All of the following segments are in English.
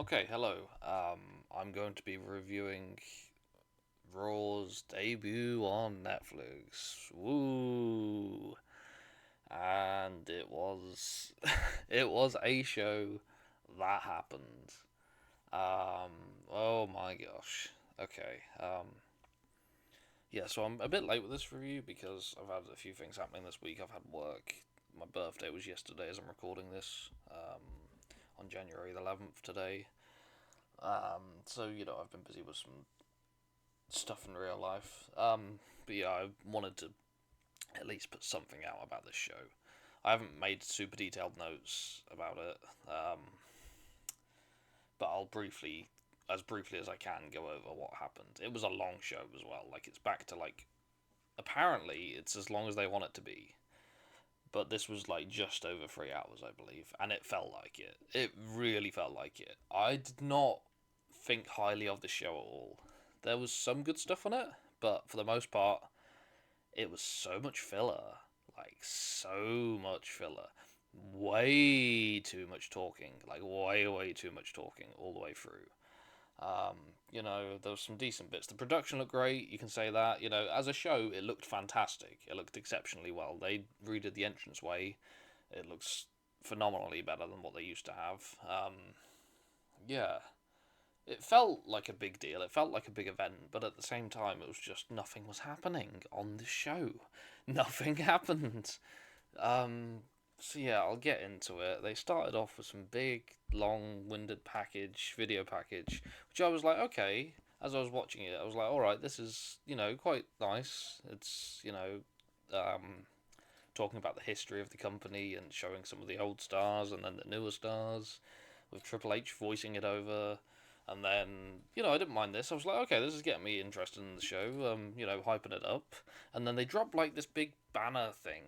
Okay, hello. I'm going to be reviewing Raw's debut on Netflix. Woo! And it was it was a show that happened. Um, oh my gosh. Okay. Yeah, so I'm a bit late with this review because I've had a few things happening this week. I've had work. My birthday was yesterday as I'm recording this. On January the 11th today. So I've been busy with some stuff in real life. But yeah, I wanted to at least put something out about this show. I haven't made super detailed notes about it, but I'll briefly as I can, go over what happened. It was a long show as well. Like it's back to apparently it's as long as they want it to be. But this was like just over 3 hours, I believe, and it felt like it. It really felt like it. I did not think highly of the show at all. There was some good stuff on it, but for the most part, it was so much filler. Like, so much filler. Way too much talking. Like, way too much talking all the way through. Um, there was some decent bits. The production looked great, you can say that. As a show, it looked fantastic. It looked exceptionally well. They redid the entranceway. It looks phenomenally better than what they used to have. Yeah, it felt like a big deal. It felt like a big event, but at the same time, it was just nothing was happening on the show. Nothing happened. Um, so yeah, I'll get into it. They started off with some big, long-winded video package, which I was like, okay. As I was watching it, I was like, all right, this is quite nice. It's talking about the history of the company and showing some of the old stars and then the newer stars, with Triple H voicing it over. And then, I didn't mind this. I was like, okay, this is getting me interested in the show, hyping it up. And then they dropped, like, this big banner thing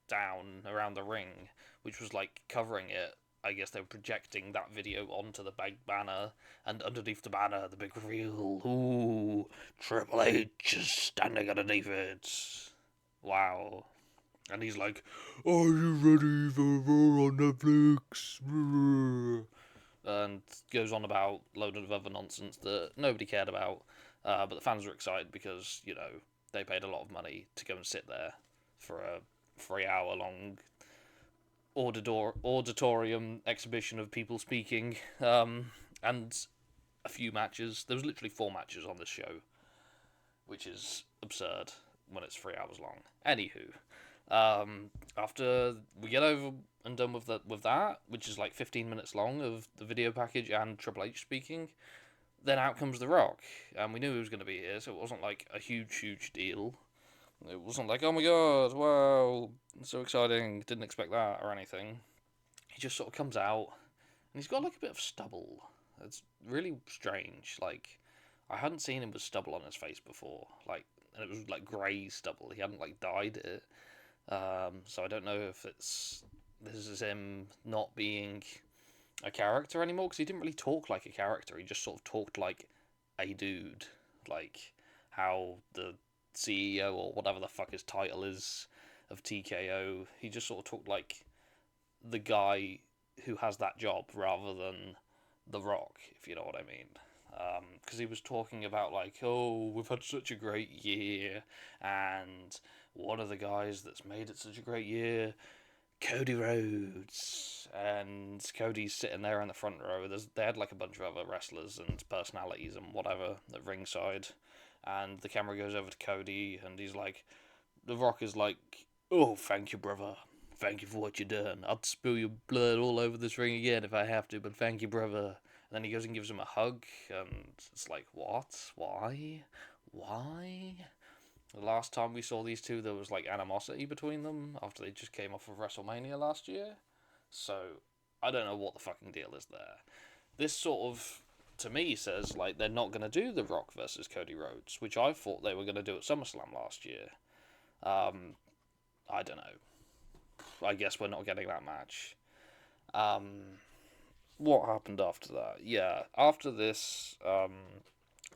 down around the ring, which was, like, covering it. I guess they were projecting that video onto the big banner, and underneath the banner, the big reveal. Ooh, Triple H is standing underneath it. Wow. And he's like, "Are you ready for Raw on Netflix?" And goes on about loads of other nonsense that nobody cared about, but the fans were excited because they paid a lot of money to go and sit there for a 3 hour long auditorium exhibition of people speaking, and a few matches. There was literally 4 matches on this show, which is absurd when it's 3 hours long. Anywho, after we get over and done with that, which is like 15 minutes long of the video package and Triple H speaking, then out comes The Rock, and we knew he was going to be here, so it wasn't like a huge deal. It wasn't like, oh my god, wow, so exciting, didn't expect that or anything. He just sort of comes out, and he's got like a bit of stubble. It's really strange. Like, I hadn't seen him with stubble on his face before. Like, and it was like grey stubble. He hadn't like dyed it. So I don't know if this is him not being a character anymore, because he didn't really talk like a character. He just sort of talked like a dude, like how the CEO or whatever the fuck his title is of TKO. He just sort of talked like the guy who has that job rather than The Rock, if you know what I mean. Because he was talking about like, oh, we've had such a great year, and one of the guys that's made it such a great year, Cody Rhodes, and Cody's sitting there in the front row. They had like a bunch of other wrestlers and personalities and whatever at ringside, and the camera goes over to Cody, and he's like, The Rock is like, oh, thank you, brother. Thank you for what you done. I'd spill your blood all over this ring again if I have to, but thank you, brother. And then he goes and gives him a hug, and it's like, what? Why? Why? The last time we saw these two, there was like animosity between them after they just came off of WrestleMania last year. So I don't know what the fucking deal is there. This sort of, to me, says like they're not going to do The Rock versus Cody Rhodes, which I thought they were going to do at SummerSlam last year. Um, I don't know. I guess we're not getting that match. Um, what happened after that? Yeah, after this, oh,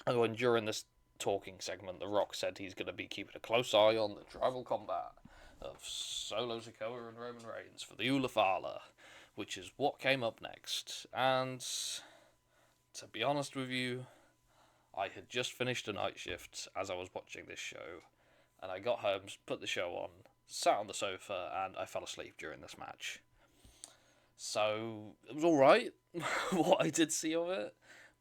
and during this talking segment, The Rock said he's going to be keeping a close eye on the tribal combat of Solo Sikoa and Roman Reigns for the Ula Fala, which is what came up next. And to be honest with you, I had just finished a night shift as I was watching this show, and I got home, put the show on, sat on the sofa, and I fell asleep during this match. So it was alright, what I did see of it,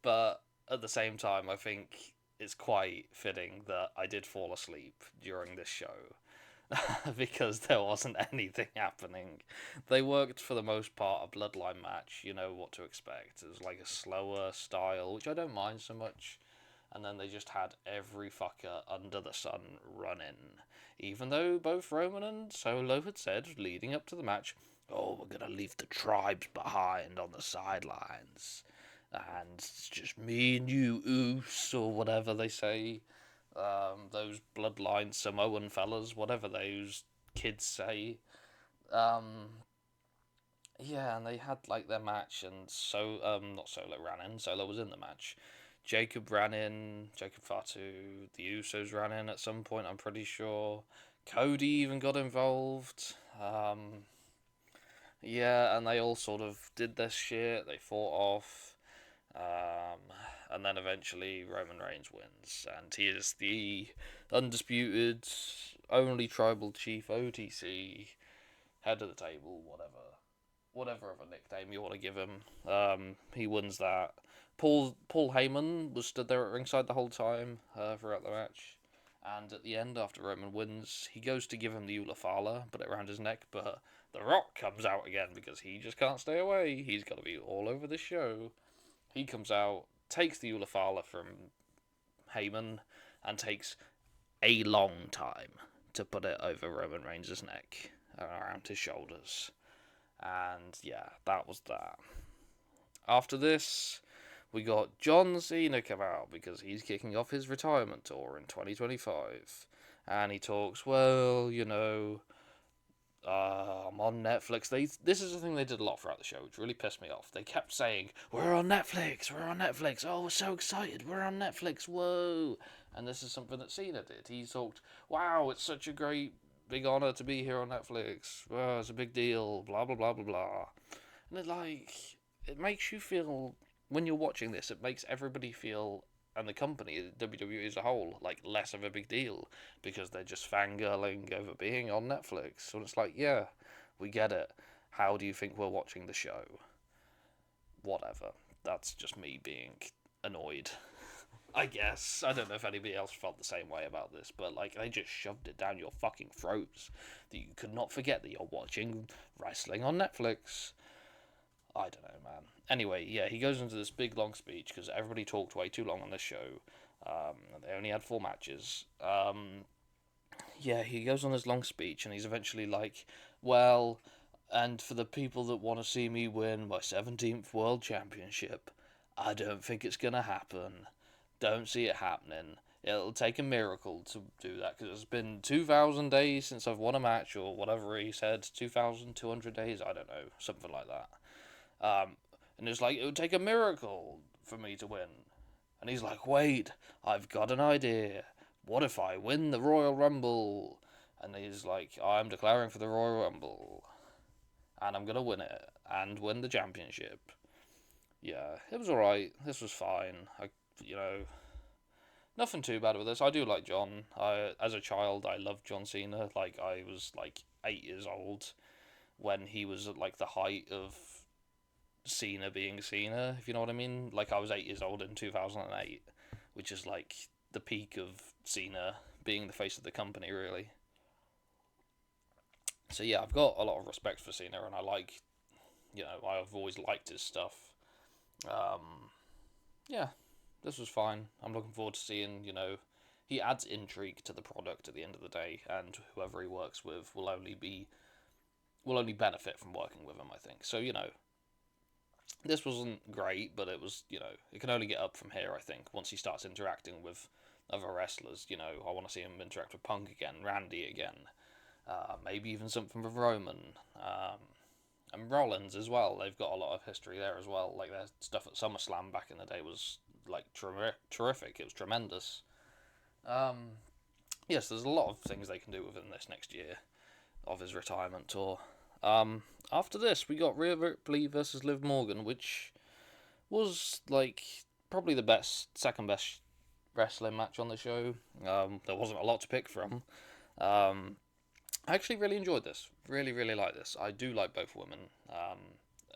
but at the same time, I think it's quite fitting that I did fall asleep during this show. Because there wasn't anything happening. They worked for the most part a bloodline match, you know what to expect. It was like a slower style, which I don't mind so much. And then they just had every fucker under the sun running. Even though both Roman and Solo had said, leading up to the match, oh, we're going to leave the tribes behind on the sidelines. And it's just me and you, Oos, or whatever they say. Those bloodline Samoan fellas, whatever those kids say. Um, yeah, and they had like their match, and not Solo ran in. Solo was in the match. Jacob ran in. Jacob Fatu. The Usos ran in at some point. I'm pretty sure. Cody even got involved. Yeah, and they all sort of did this shit. They fought off. And then eventually Roman Reigns wins, and he is the undisputed, only tribal chief OTC, head of the table, whatever other nickname you want to give him. He wins that. Paul Heyman was stood there at ringside the whole time throughout the match, and at the end, after Roman wins, he goes to give him the Ulafala, put it around his neck, but The Rock comes out again because he just can't stay away. He's got to be all over the show. He comes out, takes the Ulafala from Heyman, and takes a long time to put it over Roman Reigns' neck, around his shoulders. And yeah, that was that. After this, we got John Cena come out because he's kicking off his retirement tour in 2025. And he talks, well, I'm on Netflix. This is the thing they did a lot throughout the show, which really pissed me off. They kept saying, we're on Netflix, we're on Netflix, oh, we're so excited, we're on Netflix, whoa. And this is something that Cena did. He talked, wow, it's such a great, big honour to be here on Netflix. Wow, it's a big deal, blah, blah, blah, blah, blah. And it makes you feel, when you're watching this, it makes everybody feel, and the company, WWE as a whole, like less of a big deal because they're just fangirling over being on Netflix. So it's like, yeah, we get it. How do you think we're watching the show? Whatever. That's just me being annoyed. I guess. I don't know if anybody else felt the same way about this, but like they just shoved it down your fucking throats that you could not forget that you're watching wrestling on Netflix. I don't know, man. Anyway, yeah, he goes into this big long speech because everybody talked way too long on this show. They only had 4 matches. Yeah, he goes on this long speech and he's eventually like, well, and for the people that want to see me win my 17th World Championship, I don't think it's going to happen. Don't see it happening. It'll take a miracle to do that because it's been 2,000 days since I've won a match or whatever he said, 2,200 days, I don't know, something like that. And it's like, it would take a miracle for me to win. And he's like, wait, I've got an idea. What if I win the Royal Rumble? And he's like, I'm declaring for the Royal Rumble. And I'm going to win it. And win the championship. Yeah, it was alright. This was fine. Nothing too bad with this. I do like John. As a child, I loved John Cena. Like, I was, 8 years old when he was at, the height of Cena being Cena, if you know what I mean. Like, I was 8 years old in 2008, which is, the peak of Cena being the face of the company, really. So, yeah, I've got a lot of respect for Cena, and I've always liked his stuff. Yeah, this was fine. I'm looking forward to seeing, he adds intrigue to the product at the end of the day, and whoever he works with will only benefit from working with him, I think. So, this wasn't great, but it was, it can only get up from here, I think, once he starts interacting with other wrestlers. I want to see him interact with Punk again, Randy again, maybe even something with Roman, and Rollins as well. They've got a lot of history there as well. Like, their stuff at SummerSlam back in the day was, terrific. It was tremendous. Yes, there's a lot of things they can do within this next year of his retirement tour. After this, we got Rhea Ripley versus Liv Morgan, which was, probably the second best wrestling match on the show. There wasn't a lot to pick from. Um, I actually really enjoyed this. Really, really like this. I do like both women,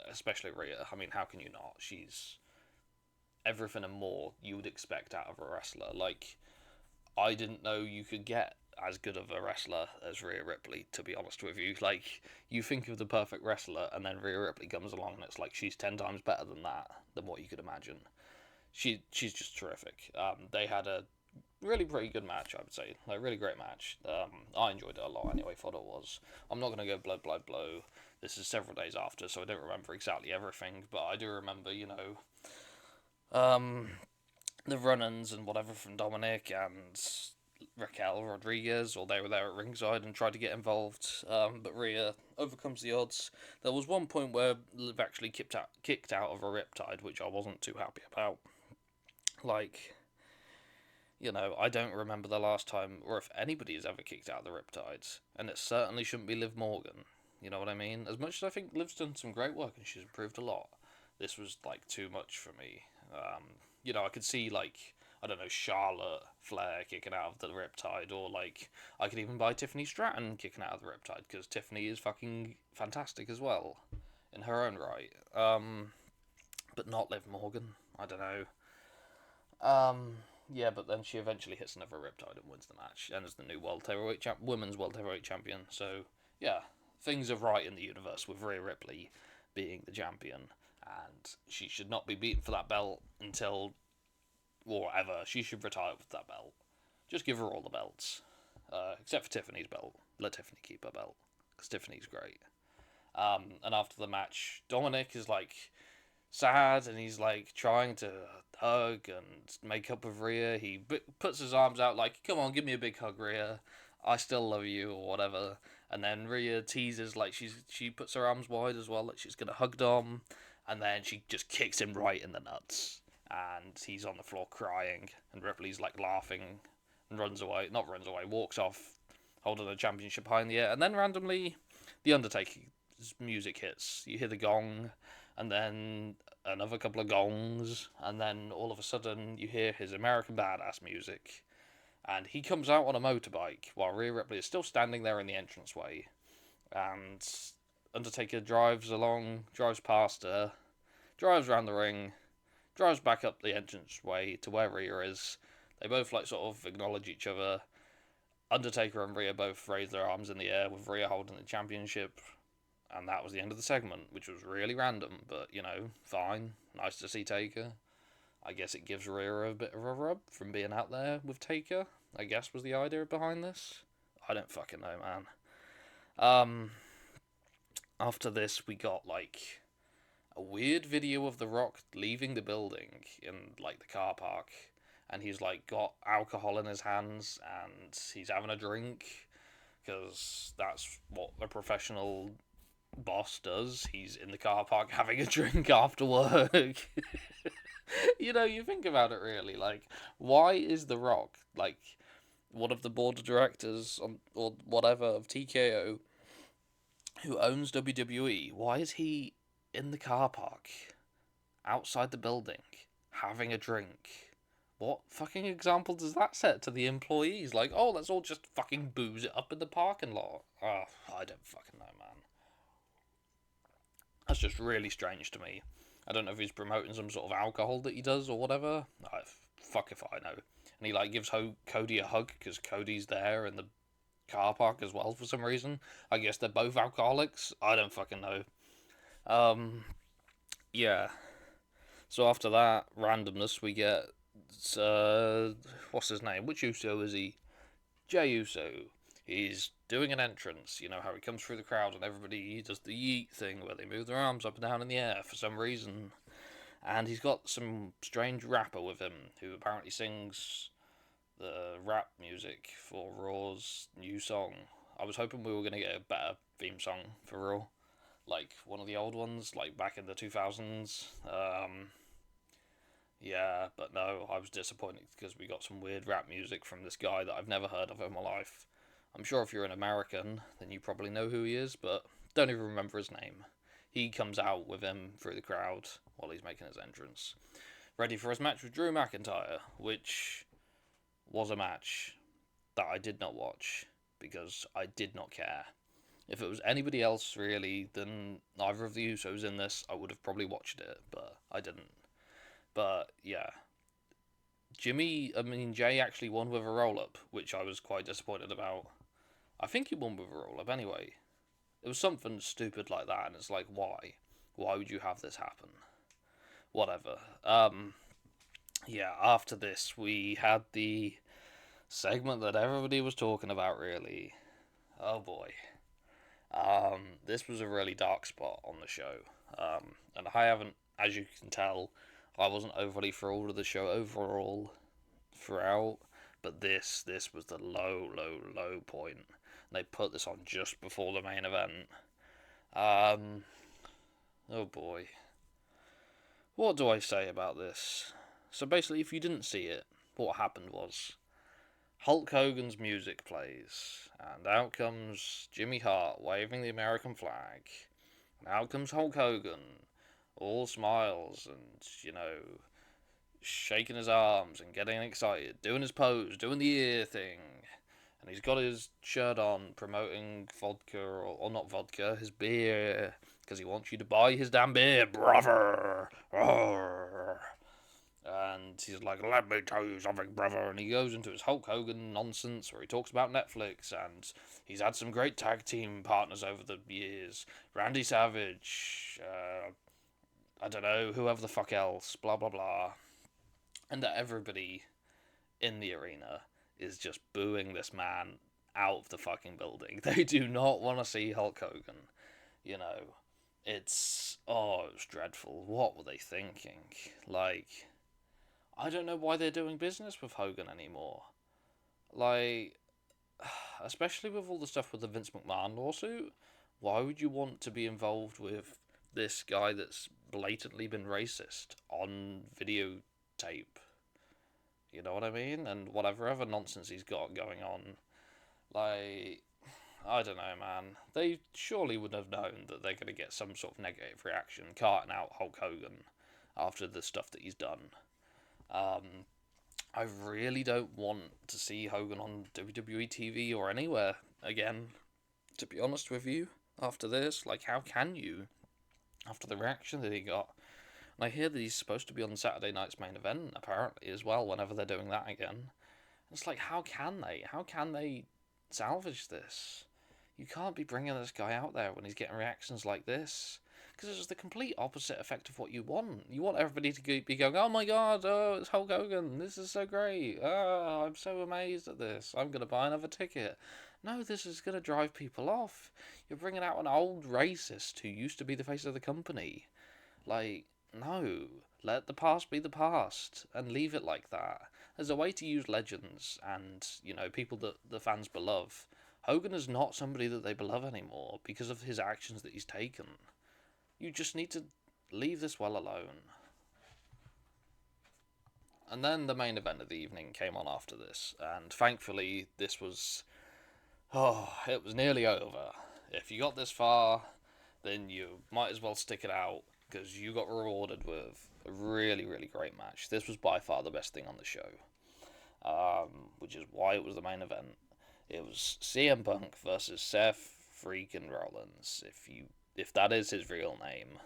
especially Rhea. I mean, how can you not? She's everything and more you would expect out of a wrestler. Like, I didn't know you could get as good of a wrestler as Rhea Ripley, to be honest with you. Like, you think of the perfect wrestler, and then Rhea Ripley comes along, and it's like she's 10 times better than that, than what you could imagine. She's just terrific. They had a really pretty good match, I would say. Like, really great match. I enjoyed it a lot anyway, thought it was. I'm not going to go blow. This is several days after, so I don't remember exactly everything, but I do remember, um, the run-ins and whatever from Dominic and Raquel Rodriguez, or they were there at ringside and tried to get involved, but Rhea overcomes the odds. There was one point where Liv actually kicked out of a Riptide, which I wasn't too happy about. Like, I don't remember the last time, or if anybody has ever kicked out of the Riptides, and it certainly shouldn't be Liv Morgan. You know what I mean? As much as I think Liv's done some great work and she's improved a lot, this was, like, too much for me. I could see, like, I don't know, Charlotte Flair kicking out of the Riptide, or, like, I could even buy Tiffany Stratton kicking out of the Riptide, because Tiffany is fucking fantastic as well, in her own right. But not Liv Morgan. I don't know. Yeah, but then she eventually hits another Riptide and wins the match, and is the new women's world heavyweight champion. So yeah, things are right in the universe with Rhea Ripley being the champion, and she should not be beaten for that belt until or ever. She should retire with that belt. Just give her all the belts, except for Tiffany's belt. Let Tiffany keep her belt because Tiffany's great. And after the match, Dominic is like sad, and he's like trying to hug and make up with Rhea. He puts his arms out like, "Come on, give me a big hug, Rhea. I still love you," or whatever. And then Rhea teases like she puts her arms wide as well, like she's gonna hug Dom, and then she just kicks him right in the nuts, and he's on the floor crying, and Ripley's like laughing and runs away, walks off, holding the championship high in the air, and then randomly, the Undertaker's music hits. You hear the gong, and then another couple of gongs, and then all of a sudden you hear his American Badass music, and he comes out on a motorbike while Rhea Ripley is still standing there in the entranceway, and Undertaker drives past her, drives around the ring, drives back up the entranceway to where Rhea is. They both like sort of acknowledge each other. Undertaker and Rhea both raise their arms in the air with Rhea holding the championship. And that was the end of the segment, which was really random, but, fine. Nice to see Taker. I guess it gives Rhea a bit of a rub from being out there with Taker, I guess was the idea behind this. I don't fucking know, man. After this, we got, like, a weird video of The Rock leaving the building in, like, the car park. And he's, like, got alcohol in his hands, and he's having a drink, because that's what a professional boss does. He's in the car park having a drink after work. You think about it really, like, why is The Rock, like, one of the board of directors or whatever of TKO, who owns WWE, why is he in the car park outside the building having a drink? What fucking example does that set to the employees? Like, oh, let's all just fucking booze it up in the parking lot. Oh, I don't fucking know, man. That's just really strange to me. I don't know if he's promoting some sort of alcohol that he does or whatever. Fuck if I know. And he like gives Cody a hug because Cody's there in the car park as well for some reason. I guess they're both alcoholics. I don't fucking know. Yeah. So after that randomness, we get what's his name? Which Uso is he? Jey Uso. He's doing an entrance. You know how he comes through the crowd and everybody does the yeet thing where they move their arms up and down in the air for some reason. And he's got some strange rapper with him who apparently sings the rap music for Raw's new song. I was hoping we were going to get a better theme song for Raw. Like one of the old ones, like back in the 2000s. Yeah, but no, I was disappointed because we got some weird rap music from this guy that I've never heard of in my life. I'm sure if you're an American, then you probably know who he is, but don't even remember his name. He comes out with him through the crowd while he's making his entrance. ready for his match with Drew McIntyre, which was a match that I did not watch because I did not care. If it was anybody else really than either of the Usos in this, I would have probably watched it, but I didn't. But yeah, Jay actually won with a roll up, which I was quite disappointed about. I think he won with a roll up anyway. It was something stupid like that, and it's like, why? Why would you have this happen? Whatever. Yeah, after this, we had the segment that everybody was talking about, really. Oh boy. This was a really dark spot on the show. And I haven't, as you can tell, I wasn't overly thrilled with the show overall throughout, but this was the low point. They put this on just before the main event. Oh boy. What do I say about this? So basically, if you didn't see it, what happened was Hulk Hogan's music plays, and out comes Jimmy Hart waving the American flag, and out comes Hulk Hogan, all smiles and, shaking his arms and getting excited, doing his pose, doing the ear thing, and he's got his shirt on promoting vodka, or not vodka, his beer, because he wants you to buy his damn beer, brother. And he's like, let me tell you something, brother. And he goes into his Hulk Hogan nonsense where he talks about Netflix, and he's had some great tag team partners over the years. Randy Savage, I don't know, whoever the fuck else, blah, blah, blah. And that everybody in the arena is just booing this man out of the fucking building. They do not want to see Hulk Hogan. You know, it was dreadful. What were they thinking? Like, I don't know why they're doing business with Hogan anymore. Like, especially with all the stuff with the Vince McMahon lawsuit, why would you want to be involved with this guy that's blatantly been racist on videotape? You know what I mean? And whatever other nonsense he's got going on. Like, I don't know, man. They surely would have known that they're going to get some sort of negative reaction carting out Hulk Hogan after the stuff that he's done. I really don't want to see Hogan on WWE TV or anywhere again, to be honest with you, after this. Like, how can you? After the reaction that he got. And I hear that he's supposed to be on Saturday night's main event, apparently, as well, whenever they're doing that again. It's like, how can they? How can they salvage this? You can't be bringing this guy out there when he's getting reactions like this. Because it's the complete opposite effect of what you want. You want everybody to be going, oh my god, oh, it's Hulk Hogan, this is so great, oh, I'm so amazed at this, I'm going to buy another ticket. No, this is going to drive people off. You're bringing out an old racist who used to be the face of the company. Like, no, let the past be the past and leave it like that. There's a way to use legends and, people that the fans beloved. Hogan is not somebody that they beloved anymore because of his actions that he's taken. You just need to leave this well alone. And then the main event of the evening came on after this, and thankfully this was... it was nearly over. If you got this far, then you might as well stick it out, because you got rewarded with a really, really great match. This was by far the best thing on the show, which is why it was the main event. It was CM Punk versus Seth freaking Rollins, if that is his real name.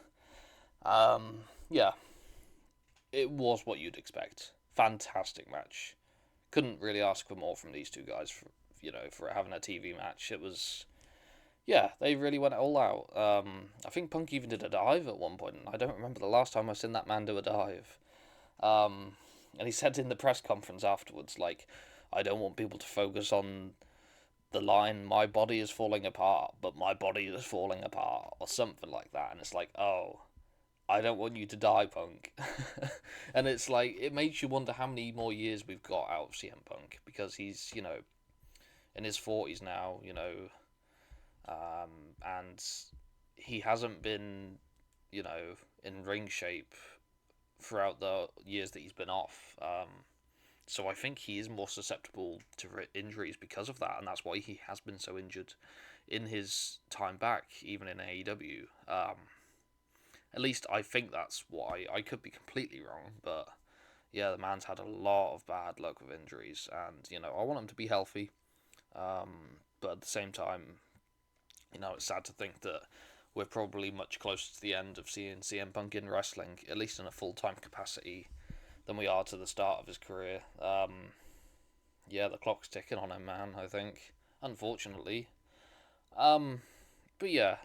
Yeah, it was what you'd expect. Fantastic match. Couldn't really ask for more from these two guys for having a TV match. It was, yeah, they really went all out. I think Punk even did a dive at one point. I don't remember the last time I've seen that man do a dive. And he said in the press conference afterwards, like, I don't want people to focus on the line, my body is falling apart, but my body is falling apart, or something like that. And it's like, oh, I don't want you to die, Punk. And it's like, it makes you wonder how many more years we've got out of CM Punk, because he's, in his 40s now, and he hasn't been, in ring shape throughout the years that he's been off. So I think he is more susceptible to injuries because of that, and that's why he has been so injured in his time back, even in AEW. At least I think that's why. I could be completely wrong, but yeah, the man's had a lot of bad luck with injuries, and I want him to be healthy. But at the same time, it's sad to think that we're probably much closer to the end of seeing CM Punk in wrestling, at least in a full time capacity, than we are to the start of his career. Yeah, the clock's ticking on him, man. I think, unfortunately. Um, but yeah,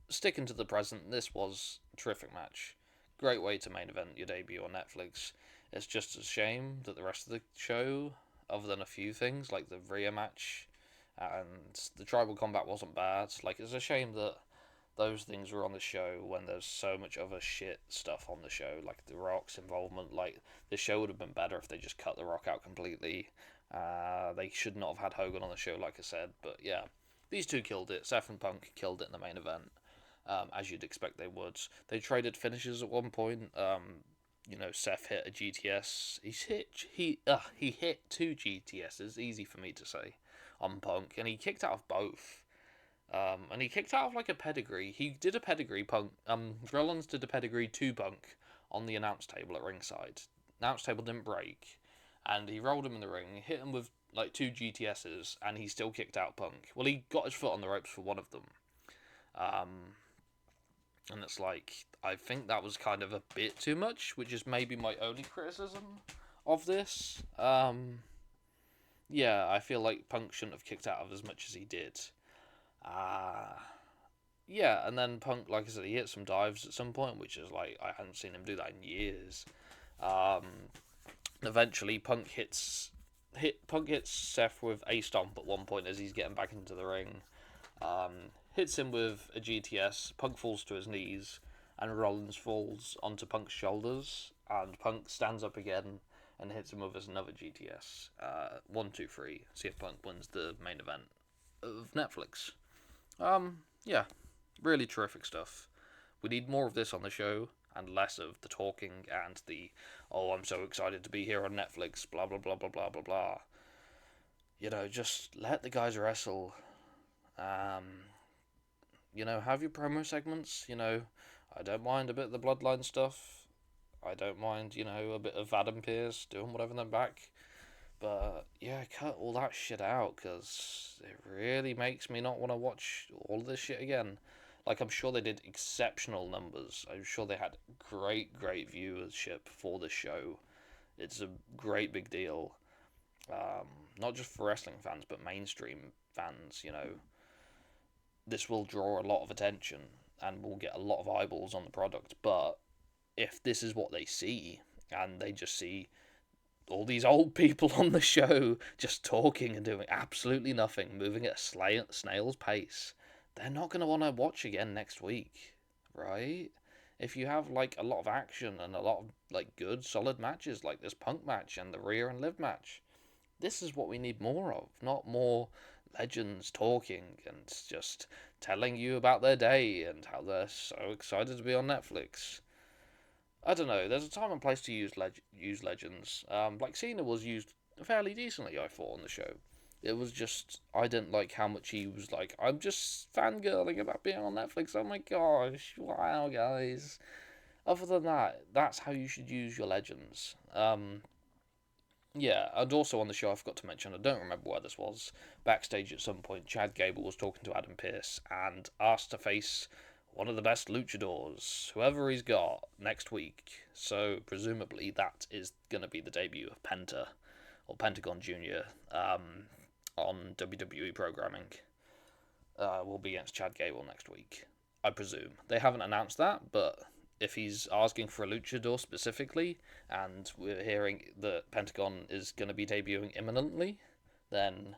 sticking to the present, this was a terrific match. Great way to main event your debut on Netflix. It's just a shame that the rest of the show, other than a few things like the Rhea match and the tribal combat wasn't bad. Like, it's a shame that those things were on the show when there's so much other shit stuff on the show, like The Rock's involvement. Like, the show would have been better if they just cut The Rock out completely. They should not have had Hogan on the show, like I said. But yeah, these two killed it. Seth and Punk killed it in the main event, as you'd expect they would. They traded finishes at one point. Seth hit a GTS. He hit two GTSs. Easy for me to say on Punk, and he kicked out of both. And he kicked out of like a pedigree. He did a pedigree Punk. Rollins did a pedigree to Punk on the announce table at ringside. Announce table didn't break, and he rolled him in the ring, hit him with like two GTSs, and he still kicked out Punk. Well, he got his foot on the ropes for one of them. And it's like, I think that was kind of a bit too much, which is maybe my only criticism of this. Yeah, I feel like Punk shouldn't have kicked out of as much as he did. Yeah, and then Punk, like I said, he hit some dives at some point, which is like, I hadn't seen him do that in years. Eventually, Punk hits Seth with a stomp at one point as he's getting back into the ring. Hits him with a GTS. Punk falls to his knees, and Rollins falls onto Punk's shoulders. And Punk stands up again and hits him with another GTS. 1, 2, 3. See if Punk wins the main event of Netflix. Yeah, really terrific stuff. We need more of this on the show and less of the talking and the, oh, I'm so excited to be here on Netflix, blah, blah, blah, blah, blah, blah, blah. Just let the guys wrestle. Have your promo segments. I don't mind a bit of the Bloodline stuff. I don't mind, a bit of Adam Pearce doing whatever in the back. But, yeah, cut all that shit out, because it really makes me not want to watch all of this shit again. Like, I'm sure they did exceptional numbers. I'm sure they had great viewership for the show. It's a great big deal. Not just for wrestling fans, but mainstream fans, This will draw a lot of attention and will get a lot of eyeballs on the product. But if this is what they see, and they just see all these old people on the show just talking and doing absolutely nothing, moving at a snail's pace, they're not going to want to watch again next week, right? If you have like a lot of action and a lot of like good solid matches like this Punk match and the Rhea and Liv match, this is what we need more of, not more legends talking and just telling you about their day and how they're so excited to be on Netflix. I don't know. There's a time and place to use legends. Like Cena was used fairly decently, I thought, on the show. It was just I didn't like how much he was like, I'm just fangirling about being on Netflix. Oh my gosh, wow, guys. Other than that, that's how you should use your legends. Yeah, and also on the show, I forgot to mention, I don't remember where this was. Backstage at some point, Chad Gable was talking to Adam Pearce and asked to face one of the best luchadors, whoever he's got, next week. So, presumably, that is going to be the debut of Penta, or Pentagon Jr., on WWE programming. Will be against Chad Gable next week, I presume. They haven't announced that, but if he's asking for a luchador specifically, and we're hearing that Pentagon is going to be debuting imminently, then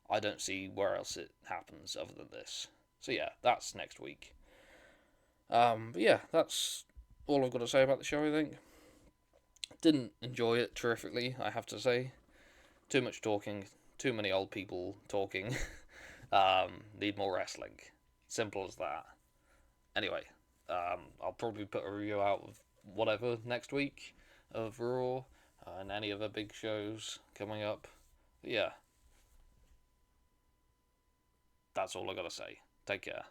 I don't see where else it happens other than this. So yeah, that's next week. But yeah, that's all I've got to say about the show, I think. Didn't enjoy it terrifically, I have to say. Too much talking, too many old people talking. Need more wrestling. Simple as that. Anyway, I'll probably put a review out of whatever next week of Raw and any other big shows coming up. But yeah, that's all I gotta say. Take care.